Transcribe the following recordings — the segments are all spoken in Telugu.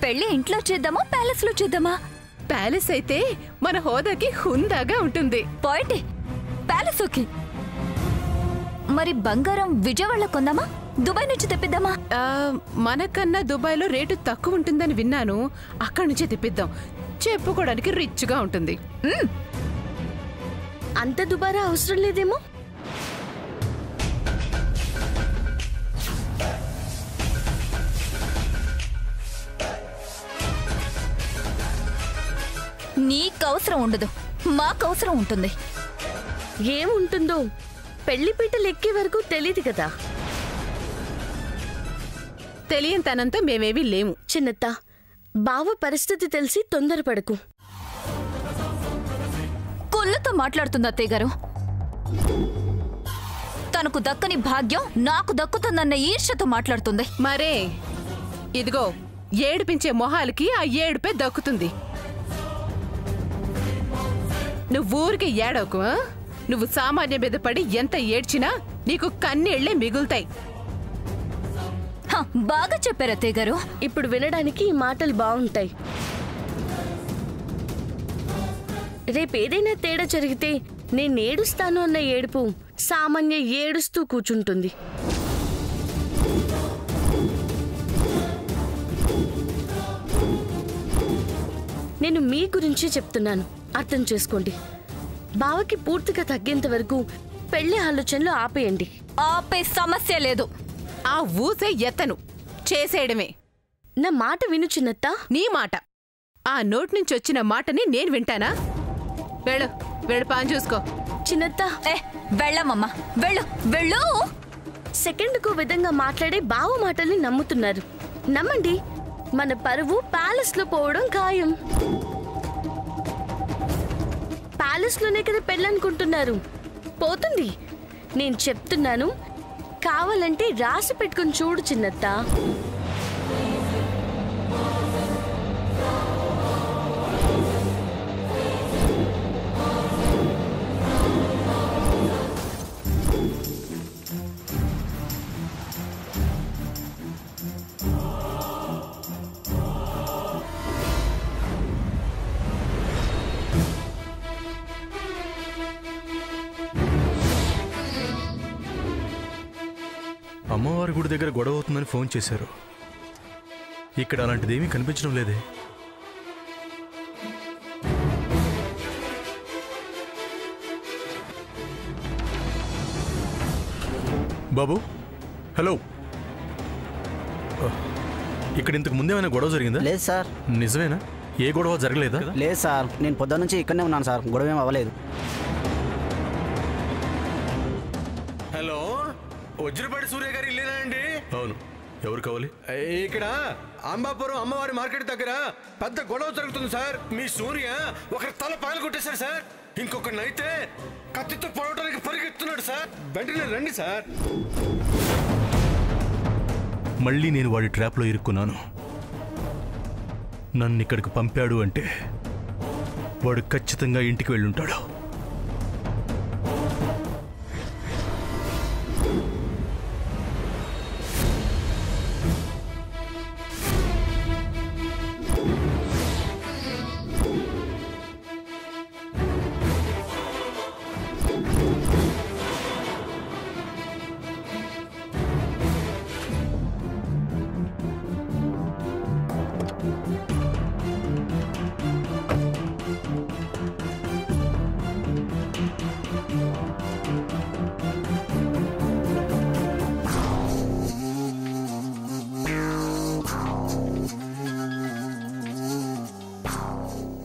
పెళ్లి ఇంట్లో చేద్దామా ప్యాలెస్ లో చేద్దామా? ప్యాలెస్ అయితే మన హోదాకి హుందాగా ఉంటుంది. పోయిటే ప్యాలెస్ ఓకే. మరి బంగారం విజయవాడలో కొందామా దుబాయ్ నుంచి తెప్పిద్దామా? మనకన్నా దుబాయ్లో రేటు తక్కువ ఉంటుందని విన్నాను. అక్కడి నుంచే తెప్పిద్దాం. చెప్పుకోవడానికి రిచ్గా ఉంటుంది. అంత దుబారా అవసరం లేదేమో. నీకవసరం ఉండదు, మాకవసరం ఉంటుంది. ఏముంటుందో పెళ్లి పీటలు ఎక్కే వరకు తెలీదు కదా. తెలియనితనంతో మేమేవి లేము. చిన్నత్త, బావ పరిస్థితి తెలిసి తొందరపడకు. కొల్లతో మాట్లాడుతుంది అత్తయ్య గారు. తనకు దక్కని భాగ్యం నాకు దక్కుతుందన్న ఈర్ష్యతో మాట్లాడుతుంది. మరే ఇదిగో ఏడిపించే మొహాలకి ఆ ఏడుపే దక్కుతుంది. నువ్వు ఊరికి ఏడవకు. నువ్వు సామాన్య మీద పడి ఎంత ఏడ్చినా నీకు కన్నీళ్లే మిగులుతాయి. బాగా చెప్పారు అత్తయ్య గారు. ఇప్పుడు వినడానికి ఈ మాటలు బాగుంటాయి. రేపేదైనా తేడా జరిగితే నేను ఏడుస్తాను అన్న ఏడుపు సామాన్య ఏడుస్తూ కూర్చుంటుంది. నేను మీ గురించి చెప్తున్నాను, అర్థం చేసుకోండి. బావకి పూర్తిగా తగ్గేంత వరకు పెళ్లి ఆలోచనలు ఆపేయండి. ఆపే సమస్య లేదు. ఆ ఊసే ఎత్తను, చేసేయడమే. నా మాట విను చిన్నత్త. నీ మాట, ఆ నోటి నుంచి వచ్చిన మాటని నేను వింటానా? వెళ్ళు, వెళ్ళు, పాన్ చూసుకో. చిన్నత్త, వెళ్ళమ్మా, వెళ్ళు వెళ్ళు. సెకండ్కు విధంగా మాట్లాడే బావ మాటల్ని నమ్ముతున్నారు. నమ్మండి, మన పరువు ప్యాలెస్ లో పోవడం ఖాయం. ప్యాలెస్ లోనే కదా పెళ్ళనుకుంటున్నారు, పోతుంది. నేను చెప్తున్నాను, కావాలంటే రాసి పెట్టుకుని చూడు చిన్నత్త. అమ్మవారి గుడి దగ్గర గొడవ అవుతుందని ఫోన్ చేశారు. ఇక్కడ అలాంటిదేమీ కనిపించడం లేదే. బాబు, హలో. ఇక్కడ ఇంతకు ముందేమైనా గొడవ జరిగిందా? లేదు సార్. నిజమేనా? ఏ గొడవ జరగలేదా? లేదు సార్, నేను పొద్దున్న నుంచి ఇక్కడనే ఉన్నాను సార్. గొడవ ఏం అవ్వలేదు. హలో, వజ్రపాటి సూర్య గారు ఇల్లేనా అండి? అవును. ఎవరు కావాలి? ఇక్కడ అంబాపురం అమ్మవారి మార్కెట్ దగ్గర పెద్ద గొడవ జరుగుతుంది సార్. మీ సూర్య ఒకరి తల పగలు కొట్టేశారు సార్. ఇంకొకరినైతే కత్తితో పొడవడానికి పరిగెత్తున్నాడు సార్. వెంటనే రండి సార్. మళ్ళీ నేను వాడి ట్రాప్లో ఇరుక్కున్నాను. నన్ను ఇక్కడికి పంపాడు అంటే వాడు ఖచ్చితంగా ఇంటికి వెళ్ళుంటాడు.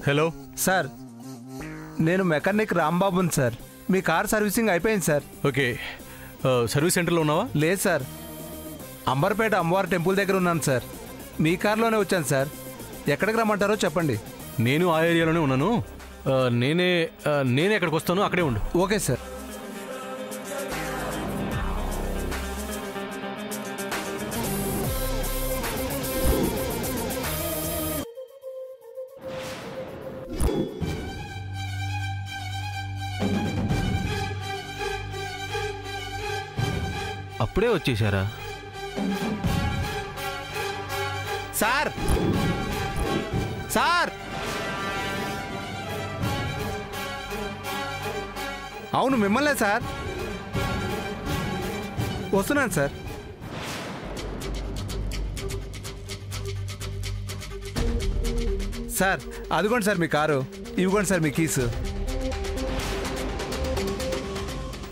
హలో సార్, నేను మెకానిక్ రాంబాబుని సార్. మీ కార్ సర్వీసింగ్ అయిపోయింది సార్. ఓకే. సర్వీస్ సెంటర్లో ఉన్నావా? లేదు సార్, అంబర్పేట అమ్మవారి టెంపుల్ దగ్గర ఉన్నాను సార్. మీ కార్లోనే వచ్చాను సార్. ఎక్కడికి రమ్మంటారో చెప్పండి. నేను ఆ ఏరియాలోనే ఉన్నాను. నేనే ఎక్కడికి వస్తాను, అక్కడే ఉండు. Okay sir. అప్పుడే వచ్చేసారా? సార్ సార్ అవును మిమ్మల్నే సార్. వస్తున్నాను సార్. సార్ అదిగోండి సార్ మీ కారు, ఇవ్వండి సార్ మీ కీసు.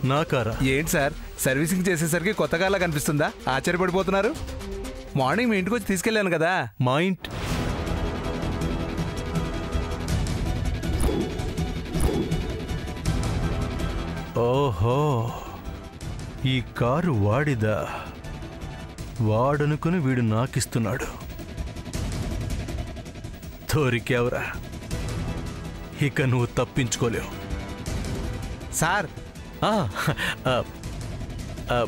నా కారా? ఏంటి సార్ సర్వీసింగ్ చేసేసరికి కొత్త కార్లా కనిపిస్తుందా? ఆశ్చర్యపడిపోతున్నారు. మార్నింగ్ మీ ఇంటికి వచ్చి తీసుకెళ్ళాను కదా. మా ఇంటి ఓహో, ఈ కారు వాడిదా? వాడనుకుని వీడు నాకిస్తున్నాడు. దొరికావురా, ఇక నువ్వు తప్పించుకోలేవు. సార్ ఆ, ఆ, ఆ,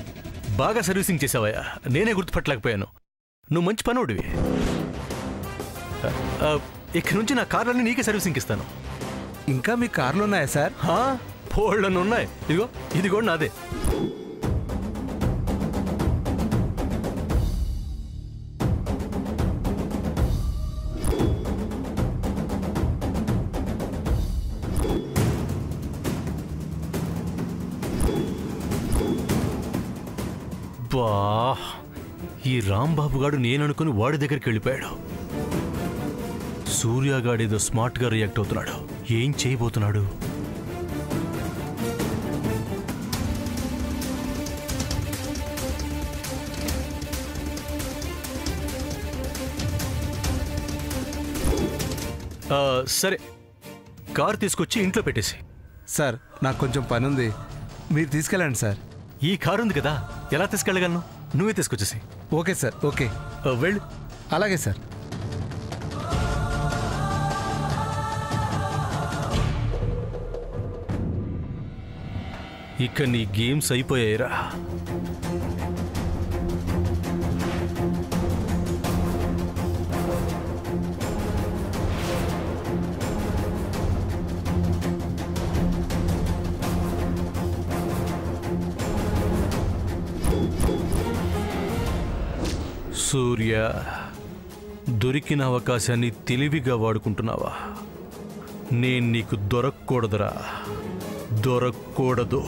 బాగా సర్వీసింగ్ చేసావయ్యా, నేనే గుర్తుపట్టలేకపోయాను. నువ్వు మంచి పనోడివి. ఇక్కడి నుంచి నా కార్లన్నీ నీకే సర్వీసింగ్ ఇస్తాను. ఇంకా మీ కార్లు ఉన్నాయా సార్? పోళ్ళను ఉన్నాయి. ఇదిగో ఇది కూడా నాదే. బా, ఈ రాంబాబు గాడు నేననుకుని వాడి దగ్గరికి వెళ్ళిపోయాడు. సూర్యగాడేదో స్మార్ట్గా రియాక్ట్ అవుతున్నాడు. ఏం చేయబోతున్నాడు? సరే, కారు తీసుకొచ్చి ఇంట్లో పెట్టేసి. సార్ నాకు కొంచెం పని ఉంది, మీరు తీసుకెళ్ళండి సార్. ఈ కారు ఉంది కదా, ఎలా తీసుకెళ్ళగలను? నువ్వే తీసుకొచ్చేసి. Okay sir, okay. వెళ్ళు. అలాగే సార్. ఇక నీ గేమ్స్ అయిపోయాయిరా. సూర్య, దొరికిన అవకాశాన్ని తెలివిగా వాడుకుంటున్నావా? నేను నీకు దొరకకూడదురా, దొరకకూడదు.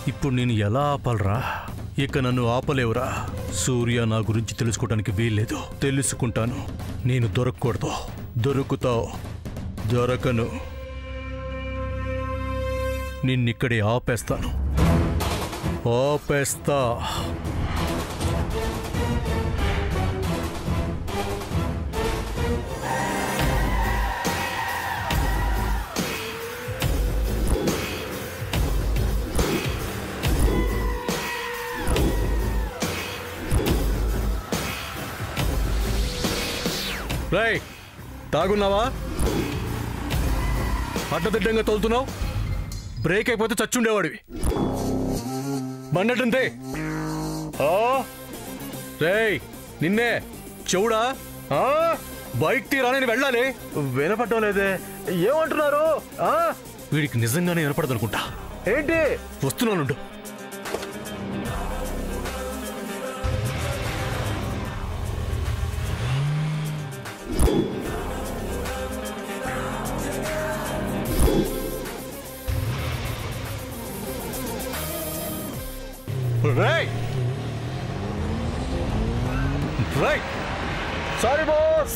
ఇప్పుడు నేను ఎలా ఆపాలరా? ఇక నన్ను ఆపలేవురా. సూర్య నా గురించి తెలుసుకోవడానికి వీల్లేదు. తెలుసుకుంటాను. నేను దొరకకూడదు. దొరుకుతావు. దొరకను. నిన్నిక్కడే ఆపేస్తాను. ఆపేస్తా. రేయ్, తాగున్నావా? అడ్డదిడ్డంగా తోలుతున్నావు. బ్రేక్ అయిపోతే చచ్చుండేవాడివి. బండటంతే. రేయ్, నిన్నే. చెవుడా? బైక్ తీరా, నేను వెళ్ళాలి. వినపడటం లేదే. ఏమంటున్నారు? వీడికి నిజంగానే వినపడదనుకుంటా. ఏంటి? వస్తున్నానుండు. Right. Right. Sorry, boss.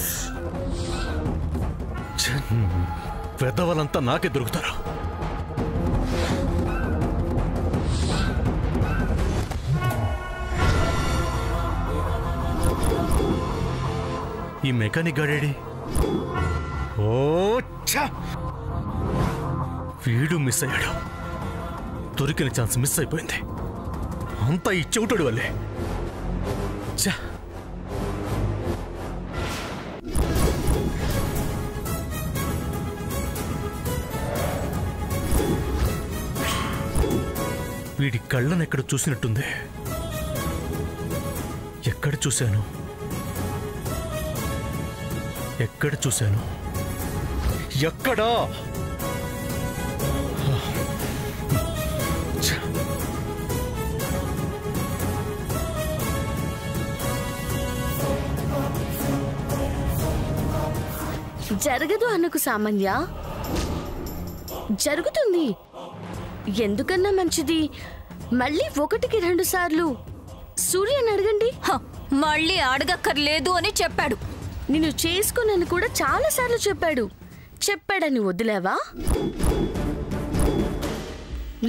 పెద్దవాళ్ళంతా నాకే దొరుకుతారు. ఈ మెకానిక్ గాడేడి? ఓ ఛా! వీడు మిస్ అయ్యాడు. దొరికిన ఛాన్స్ మిస్ అయిపోయింది. అంతా ఈ చెవుటోడి వల్లే. ఛా! వీడి కళ్ళను ఎక్కడ చూసినట్టుంది. ఎక్కడ చూశాను? ఎక్కడా? జరగదు అన్నకు సామాన్య, జరుగుతుంది. ఎందుకన్నా మంచిది మళ్ళీ 1-2 సార్లు సూర్యని అడగండి. మళ్ళీ అడగక్కర్లేదు అని చెప్పాడు. నిన్ను చేసుకున్నాను కూడా చాలా సార్లు చెప్పాడని వదిలేవా?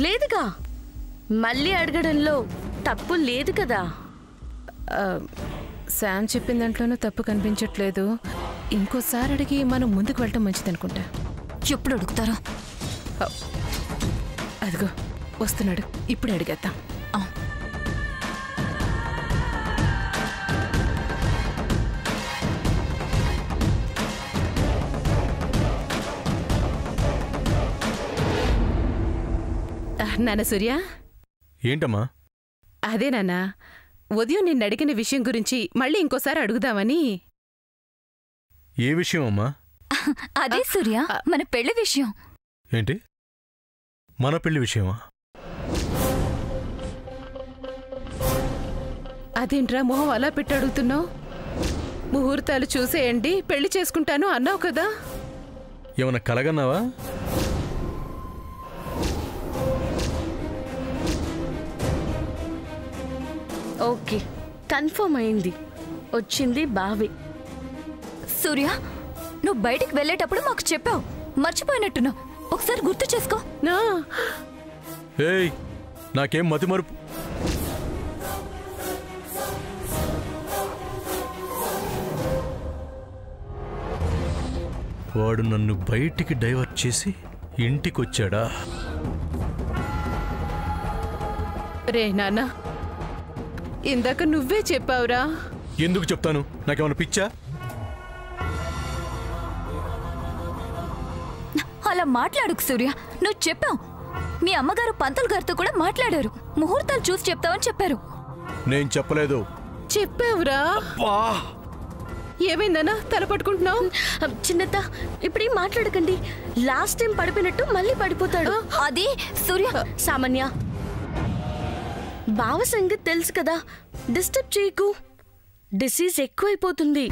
లేదుగా. మళ్ళీ అడగడంలో తప్పు లేదు కదా. శామ్ చెప్పిన దాంట్లోనూ తప్పు కనిపించట్లేదు. ఇంకోసారి అడిగి మనం ముందుకు వెళ్ళటం మంచిదనుకుంటా. ఎప్పుడు అడుగుతారా? అదిగో వస్తున్నాడు, ఇప్పుడు అడిగేద్దాం. నాన్న సూర్య. ఏంటమ్మా? అదే నాన్న, ఉదయం నిన్ను అడిగిన విషయం గురించి మళ్ళీ ఇంకోసారి అడుగుదామని. ఏ విషయం అమ్మా? అదే సూర్య, మన పెళ్లి విషయం. ఏంటి? మన పెళ్లి విషయమా? అదేంట్రా మొహం అలా పెట్టి అడుగుతున్నావు? ముహూర్తాలు చూసేయండి పెళ్లి చేసుకుంటాను అన్నావు కదా. ఏమన్నా కలగన్నావా? ఓకే, కన్ఫర్మ్ అయింది. వచ్చింది బావే. సూర్య, నువ్వు బయటికి వెళ్ళేటప్పుడు మాకు చెప్పావు, మర్చిపోయినట్టున్నావు. ఒకసారి గుర్తు చేసుకో. ఏయ్, నాకేం మతిమరుపు. వాడు నన్ను బయటికి డైవర్ట్ చేసి ఇంటికొచ్చాడా? రే నాన్న, ఇందాక నువ్వే చెప్పావురా. ఎందుకు చెప్తాను? నాకేమన్నా పిచ్చా? అలా మాట్లాడుకు సూర్య. నువ్వు చెప్పావు, మీ అమ్మగారు పంతులు గారితో కూడా మాట్లాడారు. ముహూర్తాలు చూసి చెప్తావని చెప్పారు. నేను చెప్పలేదు. చెప్పావురా. ఏమైందన్నా తల పట్టుకుంటున్నావు? చిన్నత, ఇప్పుడేం మాట్లాడకండి. లాస్ట్ టైం పడిపోయినట్టు మళ్ళీ పడిపోతాడు. అది సూర్య. సామాన్య, బావ సంగతి తెలుసు కదా, డిస్టర్బ్ చేయకు. డిసీజ్ ఎక్కువైపోతుంది.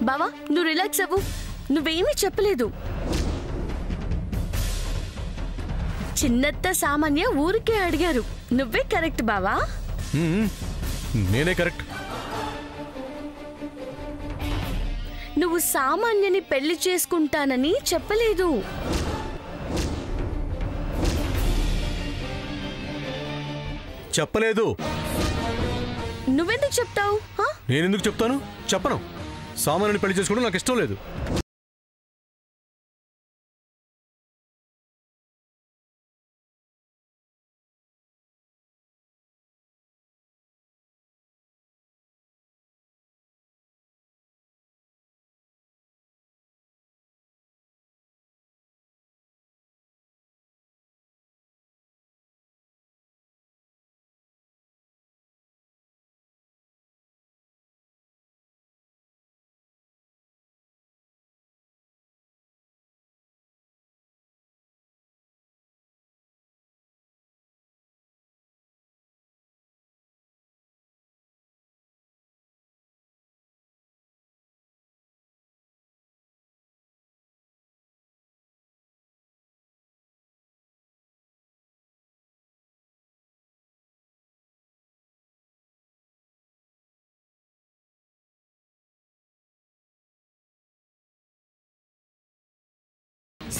బావా, నువ్వు రిలాక్స్ అవ్వు. నువ్వేమీ చెప్పలేదు. చిన్నత్త సామాన్య ఊరికే అడిగారు. నువ్వే కరెక్ట్ బావా. నేనే కరెక్ట్. నువ్వు సామాన్యని పెళ్లి చేసుకుంటానని చెప్పలేదు. చెప్పలేదు. నువ్వెందుకు చెప్తావు? నేనెందుకు చెప్తాను? చెప్పను. సామాన్యుని పెళ్లి చేసుకోవడం నాకు ఇష్టం లేదు.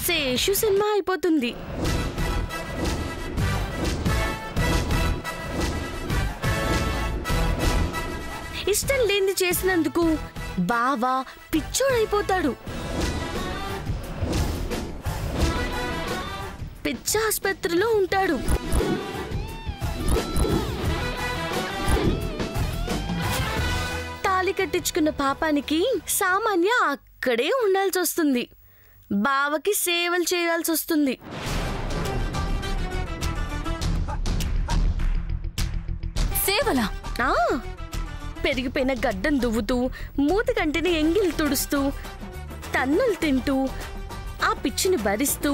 శేషు సినిమా అయిపోతుంది. ఇష్టం లేనిది చేసినందుకు బావా పిచ్చోడైపోతాడు. పిచ్చ ఆసుపత్రిలో ఉంటాడు. తాళి కట్టించుకున్న పాపానికి సామాన్య అక్కడే ఉండాల్సి వస్తుంది. బావకి సేవలు చేయాల్సి వస్తుంది. సేవలా? పెరిగిపోయిన గడ్డం దువ్వుతూ, మూతి కంటిని ఎంగిల్ తుడుస్తూ, తన్నులు తింటూ, ఆ పిచ్చిని భరిస్తూ,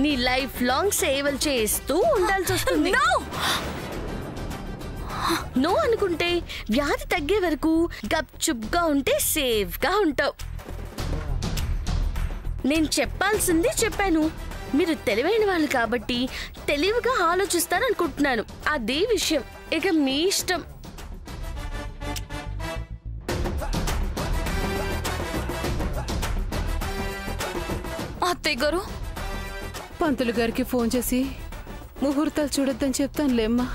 నీ లైఫ్ లాంగ్ సేవలు చేస్తూ ఉండాల్సి వస్తుంది. నో అనుకుంటే వ్యాధి తగ్గే వరకు గప్చుప్గా ఉంటే సేఫ్గా ఉంటావు. నేను చెప్పాల్సింది చెప్పాను. మీరు తెలివైన వాళ్ళు కాబట్టి తెలివిగా ఆలోచిస్తారనుకుంటున్నాను. అదే విషయం. ఇక మీ ఇష్టం. అత్తయ్య గారు, పంతులు గారికి ఫోన్ చేసి ముహూర్తాలు చూడొద్దని చెప్తానులేమ్మా.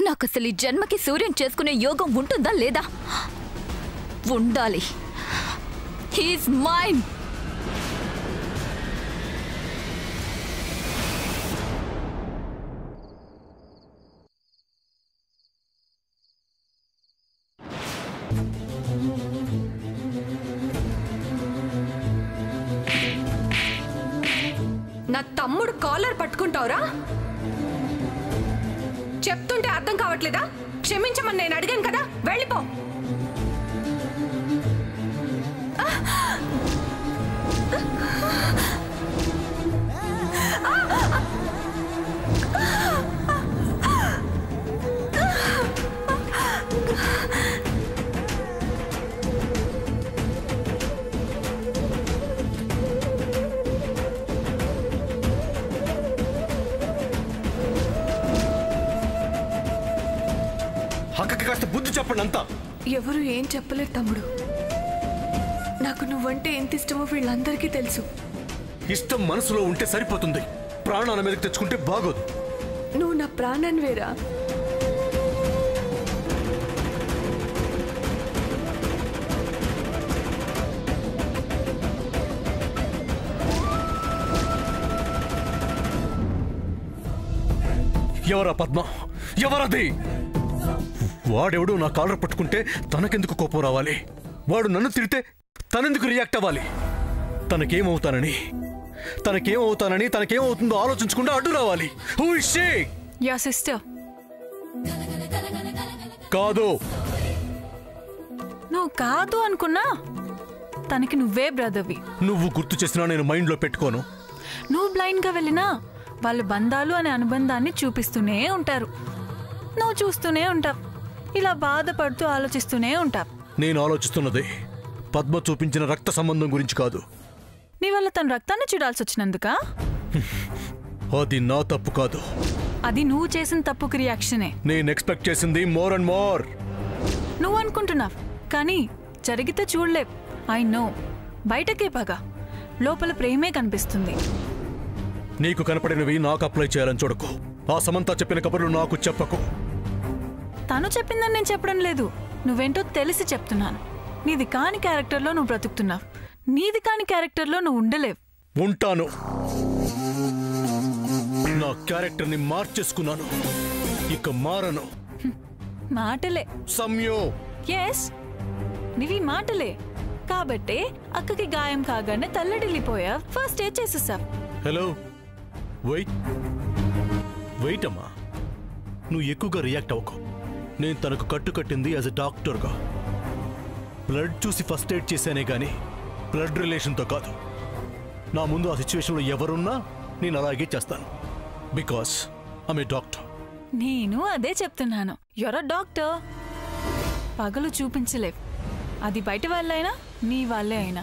నాకు అసలు ఈ జన్మకి సూర్యం చేసుకునే యోగం ఉంటుందా లేదా? ఉండాలి. He's mine. నా తమ్ముడు కాలర్ పట్టుకుంటావురా? చెప్తుంటే అర్థం కావట్లేదా? క్షమించమని నేను అడిగాను కదా, వెళ్ళిపో. అక్కకి కాస్త బుద్ధి చెప్పండి అంతా. ఎవరు ఏం చెప్పలేరు తమ్ముడు. నాకు నువ్వంటే ఎంత ఇష్టమో వీళ్ళందరికీ తెలుసు. ఇష్టం మనసులో ఉంటే సరిపోతుంది, ప్రాణాల మీదకి తెచ్చుకుంటే బాగోదు. నువ్వు నా ప్రాణాన్ని వేరా. ఎవరా పద్మ? ఎవరది? వాడెవడు నా కాలర్ పట్టుకుంటే తనకెందుకు కోపం రావాలి? వాడు నన్ను తిడితే తనెందుకు రియాక్ట్ అవ్వాలి? తనకేమవుతానని తనకేమవుతుందో ఆలోచించకుండా అడ్డు రావాలి. Who is she? Yeah sister. కాదు. నువ్వు కాదు అనుకున్నా తనకి నువ్వే బ్రదర్వి. నువ్వు గుర్తు చేసినా నేను మైండ్లో పెట్టుకోను. నువ్వు బ్లైండ్గా వెళ్ళినా వాళ్ళ బంధాలు అనే అనుబంధాన్ని చూపిస్తూనే ఉంటారు. నువ్వు చూస్తూనే ఉంటావు. ఇలా బాధపడుతూ ఆలోచిస్తూనే ఉంటావు. నేను ఆలోచిస్తున్నది పద్మ చూపించిన రక్త సంబంధం గురించి కాదు. నీ వల్ల తన రక్తాన్ని చూడాల్సి వచ్చినందుకా? అది నా తప్పు కాదు. అది నువ్వు చేసిన తప్పుకి రియాక్షనే. నేను ఎక్స్పెక్ట్ చేసింది మోర్ అండ్ మోర్. నువ్వు అనుకుంటున్నావు కానీ జరిగితే చూడలేవు. I know. బయటకే పగ, లోపల ప్రేమే కనిపిస్తుంది. నీకు కనపడినవి నాకు అప్లై చేయాలని చూడకు. ఆ సమంత చెప్పిన కబుర్లు నాకు చెప్పకు. తను చెప్పిందని నేను చెప్పడం లేదు, నువ్వేంటో తెలిసి చెప్తున్నాను. నీది కాని క్యారెక్టర్లో నువ్వు బ్రతుకుతున్నావు. నీది కాని క్యారెక్టర్లో నువ్వు ఉండలేవు. ఉంటాను. నా క్యారెక్టర్ని మార్చేసుకున్నాను, ఇక మారను. మాటలే సమ్యో. ఎస్, నీవి మాటలే కాబట్టే అక్కకి గాయం కాగానే తల్లడిల్లిపోయా. ఫస్ట్ ఎయిడ్ చేసేసావు. హలో, వెయిట్ అమ్మా. నువ్వు ఎక్కువగా రియాక్ట్ అవ్వకు. నేను తనకు కట్టింది యాజ్ ఎ డాక్టర్గా. బ్లడ్ చూసి ఫస్ట్ ఎయిడ్ చేశానే కానీ బ్లడ్ రిలేషన్తో కాదు. నా ముందు ఆ సిచ్యువేషన్లో ఎవరున్నా నేను అలాగే చేస్తాను. Because I'm a doctor. నేను అదే చెప్తున్నాను. Your a doctor. పగలు చూపించలేవు. అది బయట వాళ్ళైనా నీ వాళ్ళే అయినా.